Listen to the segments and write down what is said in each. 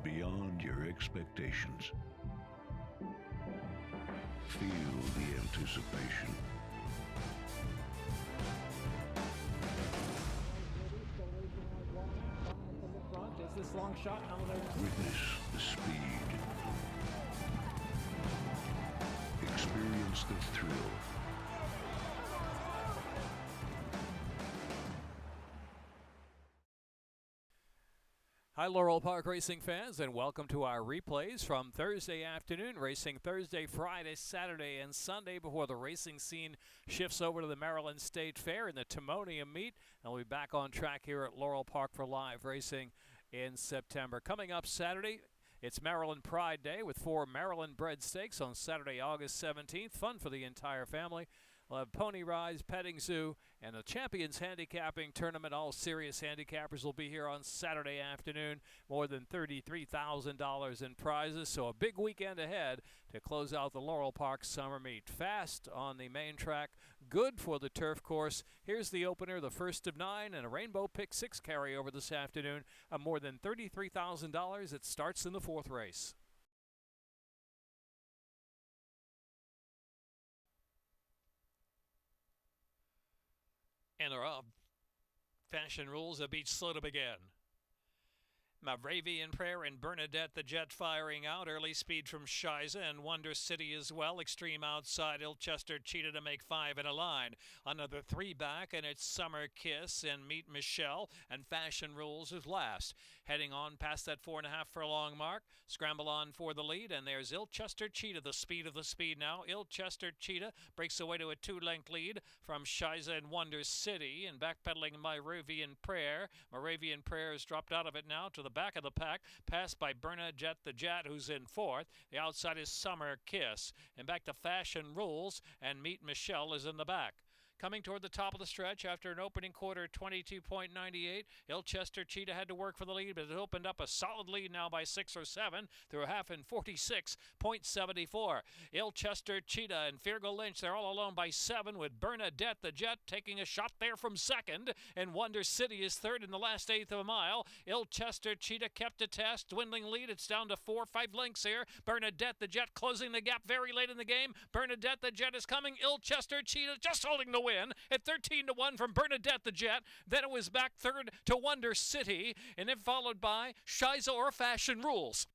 beyond your expectations. Feel the anticipation. Is this long shot? Witness the speed. Experience the thrill. Hi, Laurel Park racing fans, and welcome to our replays from Thursday afternoon, racing Thursday, Friday, Saturday, and Sunday before the racing scene shifts over to the Maryland State Fair in the Timonium meet. And we'll be back on track here at Laurel Park for live racing in September. Coming up Saturday, it's Maryland Pride Day with 4 Maryland bred stakes on Saturday, August 17th. Fun for the entire family. We'll have pony rides, petting zoo, and the Champions Handicapping Tournament. All serious handicappers will be here on Saturday afternoon. More than $33,000 in prizes, so a big weekend ahead to close out the Laurel Park Summer Meet. Fast on the main track, good for the turf course. Here's the opener, the first of 9, and a Rainbow Pick 6 carryover this afternoon of more than $33,000. It starts in the 4th race. And they're up. Fashion Rules, a beach slow to begin. Moravian Prayer and Bernadette the Jet firing out. Early speed from Shiza and Wonder City as well. Extreme outside, Ilchester Cheetah to make 5 in a line. Another 3 back, and it's Summer Kiss and Meet Michelle, and Fashion Rules is last. Heading on past that 4.5 furlong mark. Scramble on for the lead, and there's Ilchester Cheetah, the speed of the speed now. Ilchester Cheetah breaks away to a 2-length lead from Shiza and Wonder City, and backpedaling Moravian Prayer. Moravian Prayer has dropped out of it now to the back of the pack, passed by Bernadette the Jet, who's in 4th. The outside is Summer Kiss, and back to Fashion Rules, and Meet Michelle is in the back. Coming toward the top of the stretch after an opening quarter 22.98, Ilchester Cheetah had to work for the lead, but it opened up a solid lead now by 6 or 7 through a half in 46.74. Ilchester Cheetah and Fergal Lynch, they're all alone by 7 with Bernadette the Jet taking a shot there from second, and Wonder City is third in the last 1/8 of a mile. Ilchester Cheetah kept a test, dwindling lead. It's down to 4 or 5 lengths here. Bernadette the Jet closing the gap very late in the game. Bernadette the Jet is coming. Ilchester Cheetah just holding the win at 13-1 from Bernadette the Jet. Then it was back third to Wonder City, and then followed by Shiza or Fashion Rules.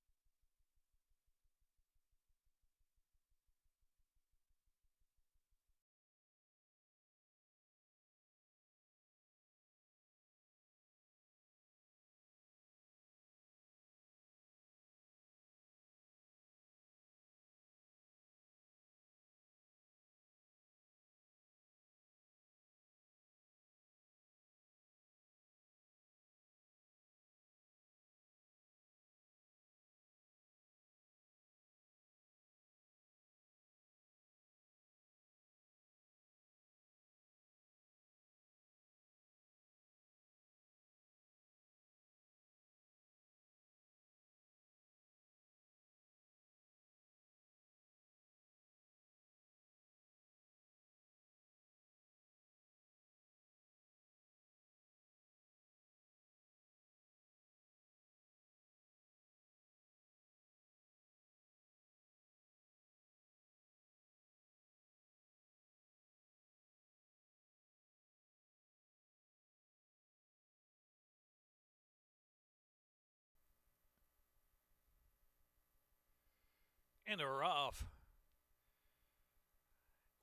And they're off.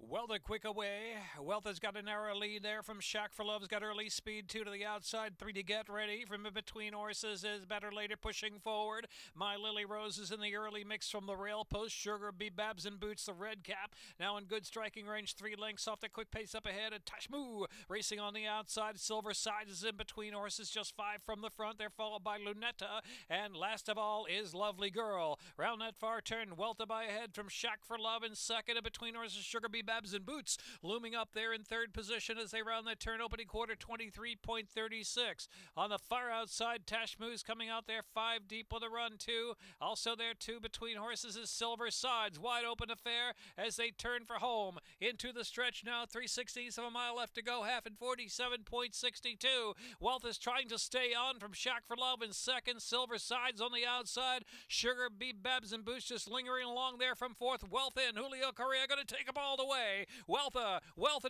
Wealth a quick away. Wealth has got a narrow lead there from Shack for Love's got early speed, 2 to the outside, 3 to get ready. From in between horses is Better Later pushing forward. My Lily Rose is in the early mix from the rail post. Sugar Bee Babs and Boots, the red cap. Now in good striking range, 3 lengths off the quick pace up ahead. And Tashmoo racing on the outside. Silver Side is in between horses, just 5 from the front. They're followed by Lunetta. And last of all is Lovely Girl. Round that far turn, Wealth by ahead from Shack for Love in second. In between horses, Sugar Bee Babs and Boots looming up there in third position as they round that turn. Opening quarter, 23.36. On the far outside, Tashmoose coming out there 5 deep with a run, too. Also there, too, between horses is Silver Sides. Wide open affair as they turn for home. Into the stretch now, 3/16 of a mile left to go, half in 47.62. Wealth is trying to stay on from Shack for Love in second. Silver Sides on the outside. Sugar Bee Babs and Boots just lingering along there from fourth. Wealth in. Julio Correa going to take them all the way. Wealtha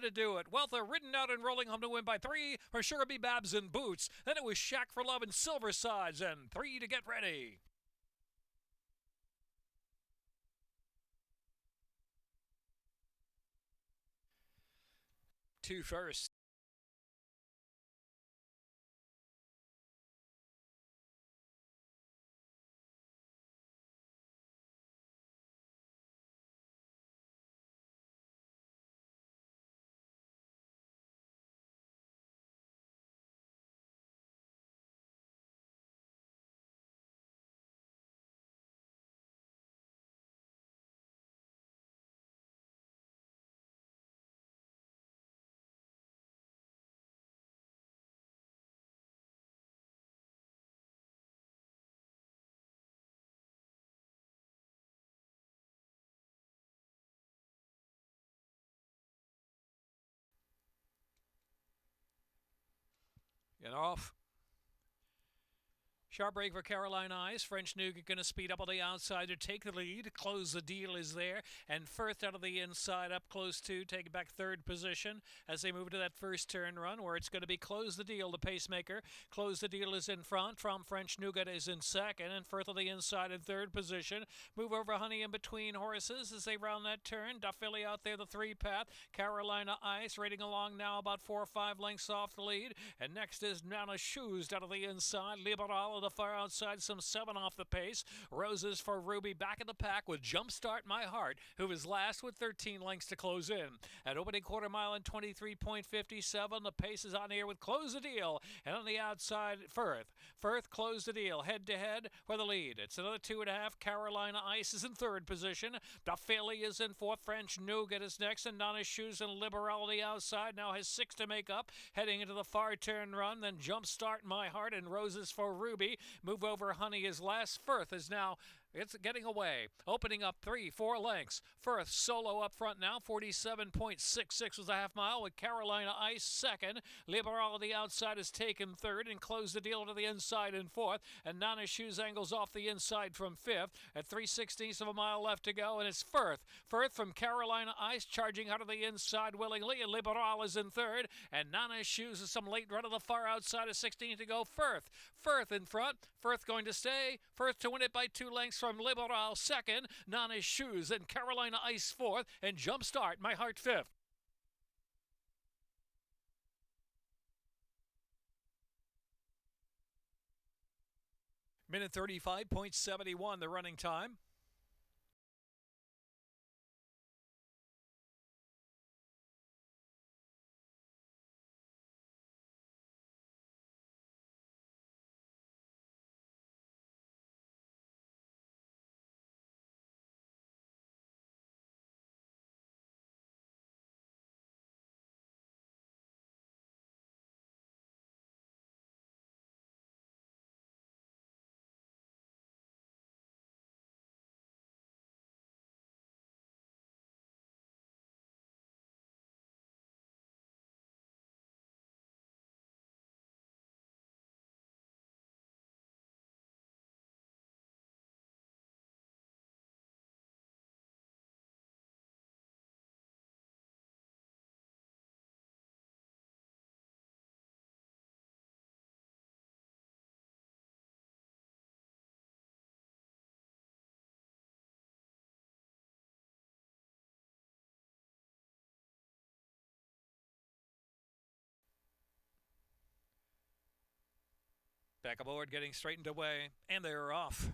to do it. Wealtha ridden out and rolling home to win by 3 for Sugar Bee Babs and Boots. Then it was Shack for Love and Silver Sides and 3 to get ready. 2 first. And off. Sharp break for Caroline Eyes. French Nougat going to speed up on the outside to take the lead. Close the Deal is there. And Firth out of the inside up close to taking back third position as they move to that first turn run where it's going to be Close the Deal, the pacemaker. Close the Deal is in front. From French Nougat is in second. And Firth on the inside in third position. Move over Honey in between horses as they round that turn. Duffilly out there, the 3-path. Carolina Ice rating along now about 4 or 5 lengths off the lead. And next is Nana Shoes out of the inside. Liberal the far outside, some 7 off the pace. Roses for Ruby back in the pack with Jumpstart My Heart, who is last with 13 lengths to close in. At opening quarter mile in 23.57, the pace is on here with Close the Deal. And on the outside, Firth. Firth Close the Deal, head to head for the lead. It's another 2.5. Carolina Ice is in third position. Duffilly is in fourth. French Nougat is next. And Nana Shoes and Liberality outside now has 6 to make up. Heading into the far turn run, then Jumpstart My Heart and Roses for Ruby. Move over Honey is last. Firth is now It's getting away. Opening up 3-4 lengths. Firth solo up front now. 47.66 was a half mile with Carolina Ice second. Liberality outside is taken third and Close the Deal to the inside in fourth. And Nana Shoes angles off the inside from fifth. At 3/16 of a mile left to go. And it's Firth. Firth from Carolina Ice charging out of the inside willingly. And Liberal is in third. And Nana Shoes is some late run of the far outside of 16 to go. Firth in front. Firth going to stay. Firth to win it by 2 lengths from Liberal second. Nana Shoes and Carolina Ice fourth. And Jumpstart My Heart fifth. Minute 35.71 the running time. Back aboard, getting straightened away, and they're off.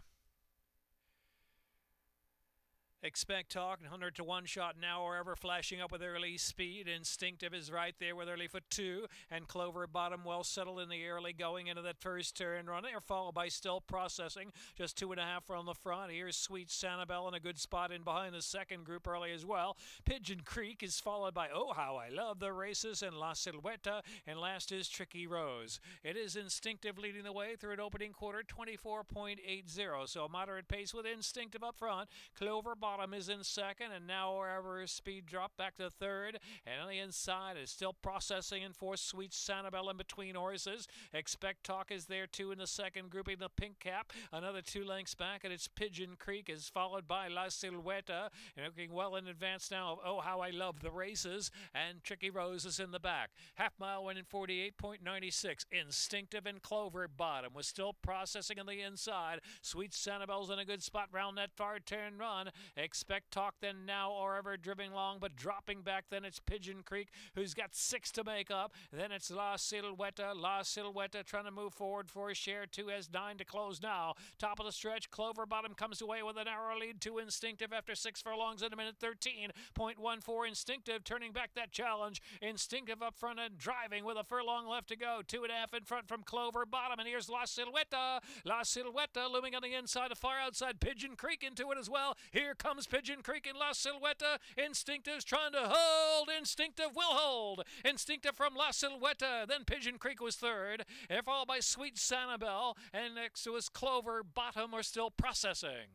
Expect Talk, 100 to 1 shot now, wherever flashing up with early speed. Instinctive is right there with early for 2. And Clover Bottom well settled in the early going into that first turn run. They're followed by Still Processing, just 2.5 from the front. Here's Sweet Sanibel in a good spot in behind the second group early as well. Pigeon Creek is followed by Oh How I Love the Races and La Silueta. And last is Tricky Rose. It is Instinctive leading the way through an opening quarter, 24.80. So a moderate pace with Instinctive up front. Clover Bottom is in second, and now wherever speed drop back to third. And on the inside is Still Processing in fourth. Sweet Sanibel in between horses. Expect Talk is there too in the second grouping. The pink cap, another 2 lengths back, and it's Pigeon Creek is followed by La Silueta. And looking well in advance now of Oh How I Love the Races. And Tricky Rose is in the back. Half mile went in 48.96. Instinctive and Clover Bottom was Still Processing on the inside. Sweet Sanibel's in a good spot round that far turn run. Expect Talk then now or ever driving long, but dropping back. Then it's Pigeon Creek, who's got 6 to make up. Then it's La Silueta. La Silueta trying to move forward for a share. 2 has 9 to close now. Top of the stretch, Clover Bottom comes away with a narrow lead to Instinctive after 6 furlongs in a minute 13.14. Instinctive turning back that challenge. Instinctive up front and driving with a furlong left to go. 2.5 in front from Clover Bottom. And here's La Silueta. La Silueta looming on the inside, a far outside. Pigeon Creek into it as well. Here comes Pigeon Creek and La Silueta. Instinctive's trying to hold. Instinctive will hold. Instinctive from La Silueta. Then Pigeon Creek was third. And followed by Sweet Sanibel. And next was Clover Bottom are Still Processing.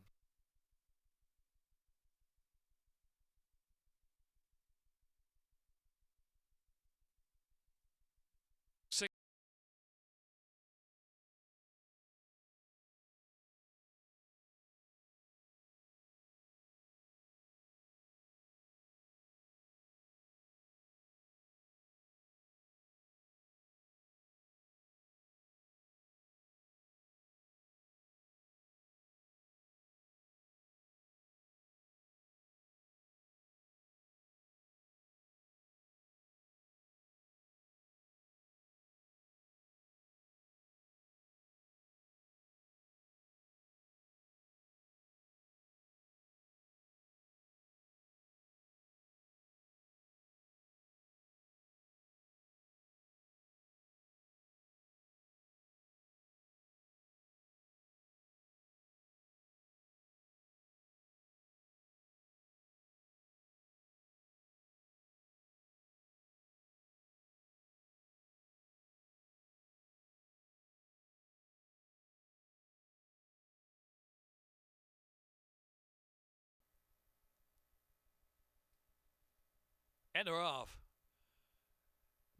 And they're off.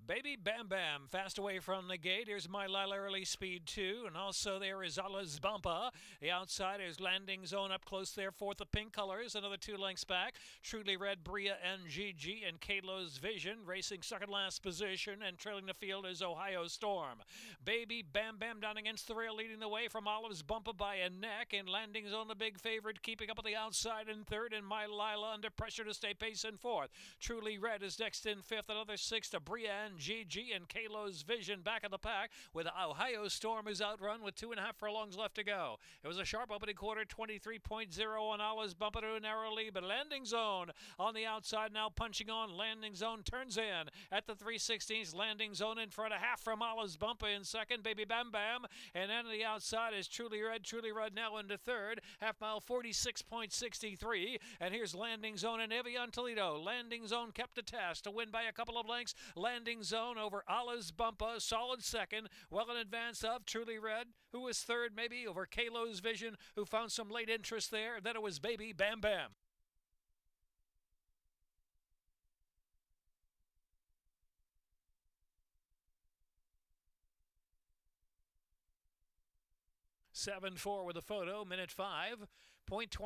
Baby Bam Bam, fast away from the gate. Here's My Lila Early Speed 2. And also there is Ala's Bumpa. The outside is Landing Zone up close there. Fourth of Pink Colors. Another 2 lengths back. Truly Red, Bria, and Gigi. And Kalo's Vision racing second last position. And trailing the field is Ohio Storm. Baby Bam Bam down against the rail, leading the way from Olive's Bumpa by a neck. And Landing Zone, the big favorite, keeping up at the outside in third. And My Lila under pressure to stay pace in fourth. Truly Red is next in fifth. Another 6 to Bria and GG, and Kalo's Vision back of the pack with Ohio Storm is outrun with 2.5 furlongs left to go. It was a sharp opening quarter, 23.0 on Olive's Bumpa to a narrow lead, but Landing Zone on the outside now punching on. Landing Zone turns in at the 3/16. Landing Zone in front, a half from Olive's Bumpa in second. Baby Bam Bam, and then on the outside is Truly Red now into third. Half mile 46.63, and here's Landing Zone and Evian Toledo. Landing Zone kept a test to win by a couple of lengths. Landing Zone over Olive's Bumpa, solid second, well in advance of Truly Red, who was third maybe over Kalo's Vision, who found some late interest there. Then it was Baby Bam Bam. 7-4 with a photo, minute 5.20.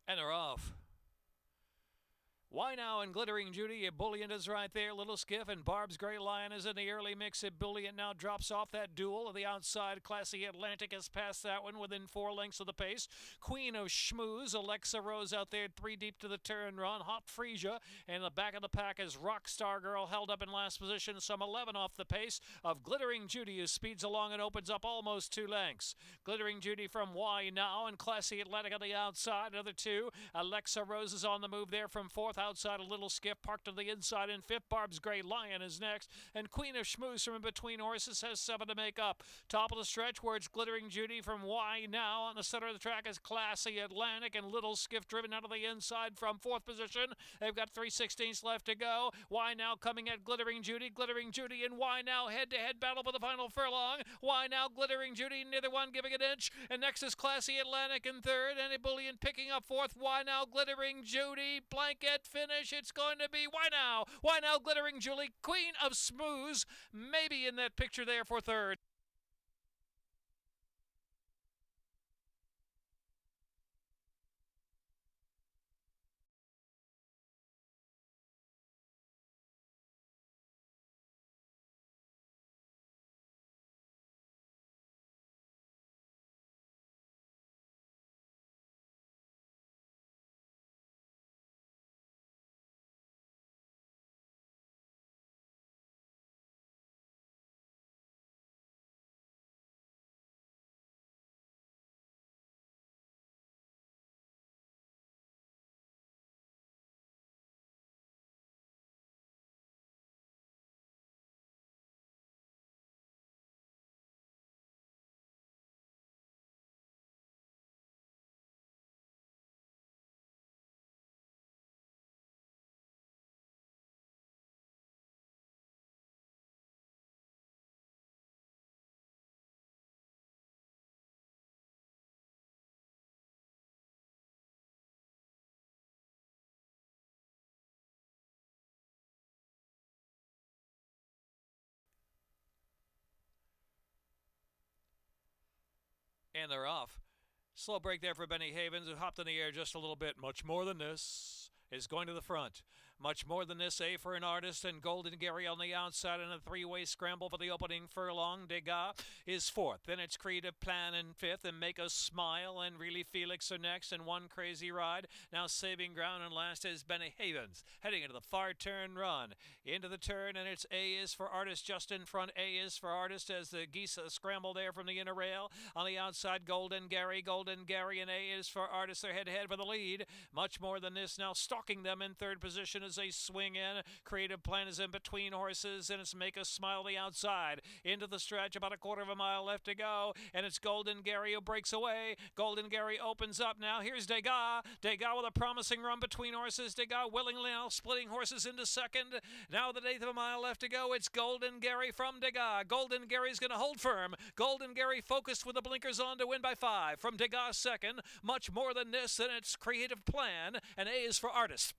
And they're off. Why Now and Glittering Judy, Ebullient is right there. Little Skiff and Barb's Gray Lion is in the early mix. Ebullient now drops off that duel. Of the outside, Classy Atlantic has passed that one within 4 lengths of the pace. Queen of Schmooze, Alexa Rose out there 3 deep to the turn run. Hot Frisia, and the back of the pack is Rockstar Girl held up in last position, some 11 off the pace of Glittering Judy, who speeds along and opens up almost 2 lengths. Glittering Judy from Why Now and Classy Atlantic on the outside, another 2. Alexa Rose is on the move there from 4th. Outside, a Little Skiff parked to the inside in 5th. Barb's Gray Lion is next, and Queen of Schmooze from in between horses has 7 to make up. Top of the stretch where it's Glittering Judy from Why Now. On the center of the track is Classy Atlantic, and Little Skiff driven out of the inside from 4th position. They've got 3/16 left to go. Why Now coming at Glittering Judy. Glittering Judy and Why Now head-to-head battle for the final furlong. Why Now, Glittering Judy, neither one giving an inch. And next is Classy Atlantic in 3rd, and Ebullient picking up 4th. Why Now, Glittering Judy, blanket finish. It's going to be Why Now? Why Now, Glittering Julie, Queen of Schmooze, maybe in that picture there for 3rd. And they're off. Slow break there for Benny Havens, who hopped in the air just a little bit. Much More Than This is going to the front. Much More Than This, A for an Artist, and Golden Gary on the outside in a 3-way scramble for the opening furlong. Degas is 4th. Then it's Creative Plan in 5th, and Make Us Smile and Really Felix are next, and One Crazy Ride. Now saving ground, and last is Benny Havens, heading into the far turn run. Into the turn, and it's A is for Artist just in front. A is for Artist as the geese scramble there from the inner rail. On the outside, Golden Gary, and A is for Artist. They're head-to-head for the lead. Much More Than This now stalking them in 3rd position as they swing in. Creative Plan is in between horses, and it's Make Us Smile the outside. Into the stretch, about a 1/4 of a mile left to go, and it's Golden Gary who breaks away. Golden Gary opens up now. Here's Degas. Degas with a promising run between horses. Degas willingly now splitting horses into 2nd. Now with an 1/8 of a mile left to go, it's Golden Gary from Degas. Golden Gary's going to hold firm. Golden Gary focused with the blinkers on to win by 5. From Degas 2nd, Much More Than This, and it's Creative Plan, and A is for Artist.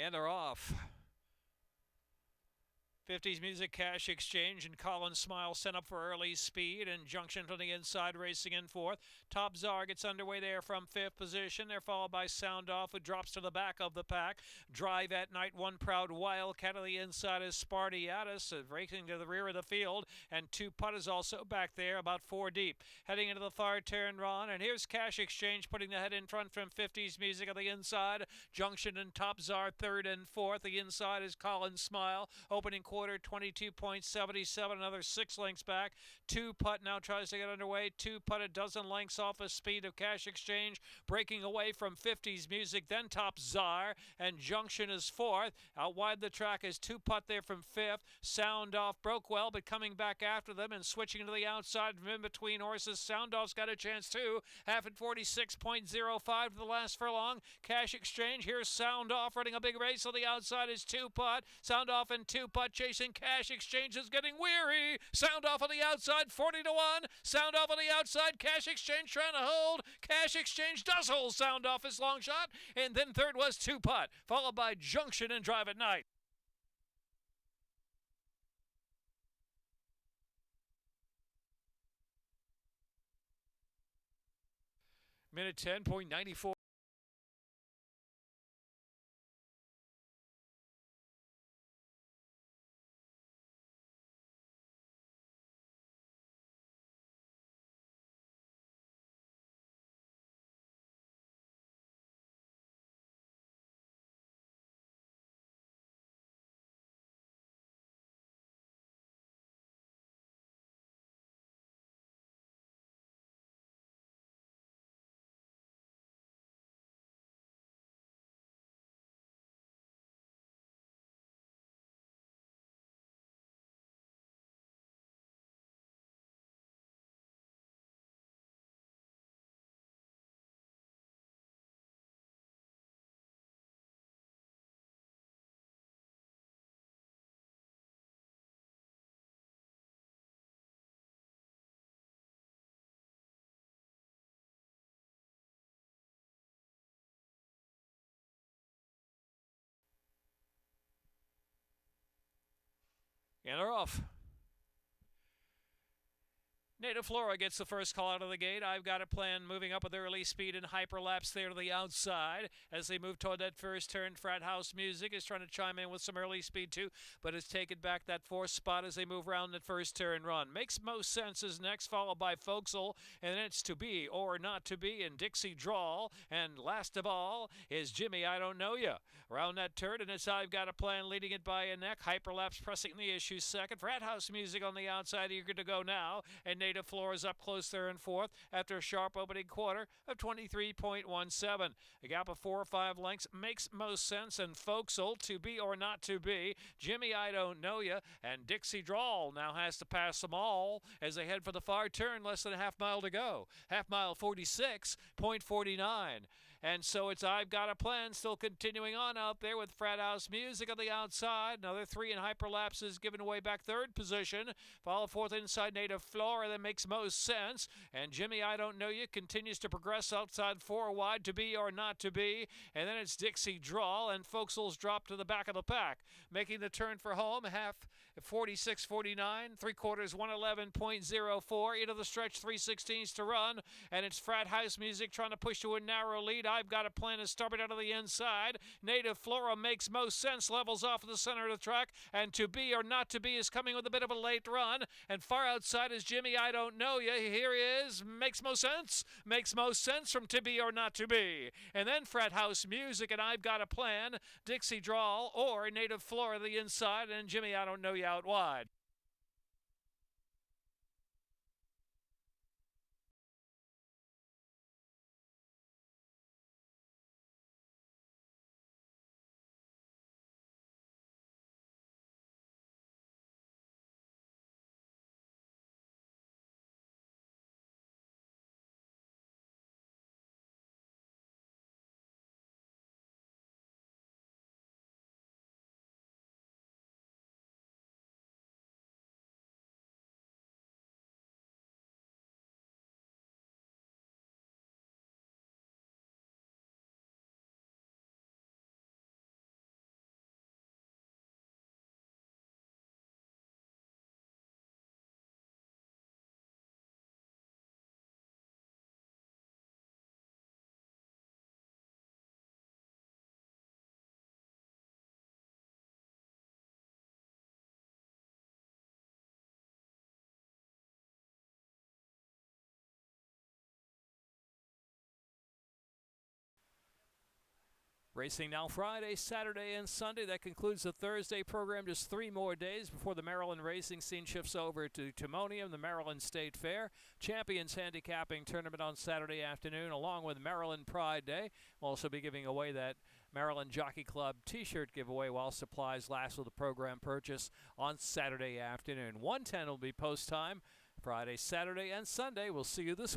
And they're off. 50s Music Cash Exchange and Colin Smile sent up for early speed, and Junction to the inside racing in fourth. Top Czar gets underway there from fifth position. They're followed by Sound Off, who drops to the back of the pack. Drive at Night, One Proud Wildcat to the inside is Spartiatus, racing to the rear of the field, and Two Putt is also back there, about four deep. Heading into the far turn run, and here's Cash Exchange putting the head in front from 50s Music on the inside. Junction and Top Czar third and fourth. The inside is Colin Smile. Opening quarter 22.77, another 6 lengths back. Two Putt now tries to get underway. Two Putt a dozen lengths off the speed of Cash Exchange, breaking away from 50s Music, then Top Czar, and Junction is fourth. Out wide the track is Two Putt there from fifth. Sound Off broke well, but coming back after them and switching to the outside from in between horses. Sound Off's got a chance too. Half at 46.05 to the last furlong. Cash Exchange, here's Sound Off running a big race on the outside is Two Putt. Sound Off and Two Putt chasing Cash Exchange is getting weary. Sound Off on the outside, 40 to 1. Sound Off on the outside, Cash Exchange trying to hold. Cash Exchange does hold Sound Off his long shot. And then third was Two Putt, followed by Junction and Drive at Night. Minute 10.94. And they're off. Native Flora gets the first call out of the gate. I've Got a Plan moving up with early speed and hyperlapse there to the outside. As they move toward that first turn, Frat House Music is trying to chime in with some early speed too, but has taken back that fourth spot as they move around that first turn run. Makes Most Sense is next, followed by Folksel, and then it's To Be or Not To Be and Dixie Drawl. And last of all is Jimmy, I Don't Know Ya. Around that turn, and it's I've Got a Plan leading it by a neck. Hyperlapse pressing the issue second. Frat House Music on the outside, eager to go now. And Native Flora is up close there in fourth after a sharp opening quarter of 23.17. A gap of 4 or 5 lengths Makes Most Sense, and Folksel, To Be or Not To Be. Jimmy, I Don't Know Ya, and Dixie Drawl now has to pass them all as they head for the far turn, less than a half mile to go. Half mile 46.49. And so it's I've Got a Plan still continuing on out there with Frat House Music on the outside. Another 3 in hyperlapses giving away back third position. Followed fourth inside Native Flora that Makes Most Sense. And Jimmy, I Don't Know You continues to progress outside 4 wide, To Be or Not To Be. And then it's Dixie Drawl, and Folksel's drop to the back of the pack. Making the turn for home, half 46.49, 3/4 111.04. Into the stretch, 3/16 to run. And it's Frat House Music trying to push to a narrow lead. I've Got a Plan is starting out of the inside. Native Flora Makes Most Sense levels off of the center of the track, and To Be or Not To Be is coming with a bit of a late run. And far outside is Jimmy, I Don't Know Ya. Here he is. Makes Most Sense. Makes Most Sense from To Be or Not To Be. And then Frat House Music and I've Got a Plan, Dixie Drawl or Native Flora the inside, and Jimmy, I Don't Know Ya out wide. Racing now Friday, Saturday, and Sunday. That concludes the Thursday program. Just 3 more days before the Maryland racing scene shifts over to Timonium, the Maryland State Fair. Champions Handicapping Tournament on Saturday afternoon, along with Maryland Pride Day. We'll also be giving away that Maryland Jockey Club t-shirt giveaway while supplies last with the program purchase on Saturday afternoon. 1:10 will be post time. Friday, Saturday, and Sunday. We'll see you this week.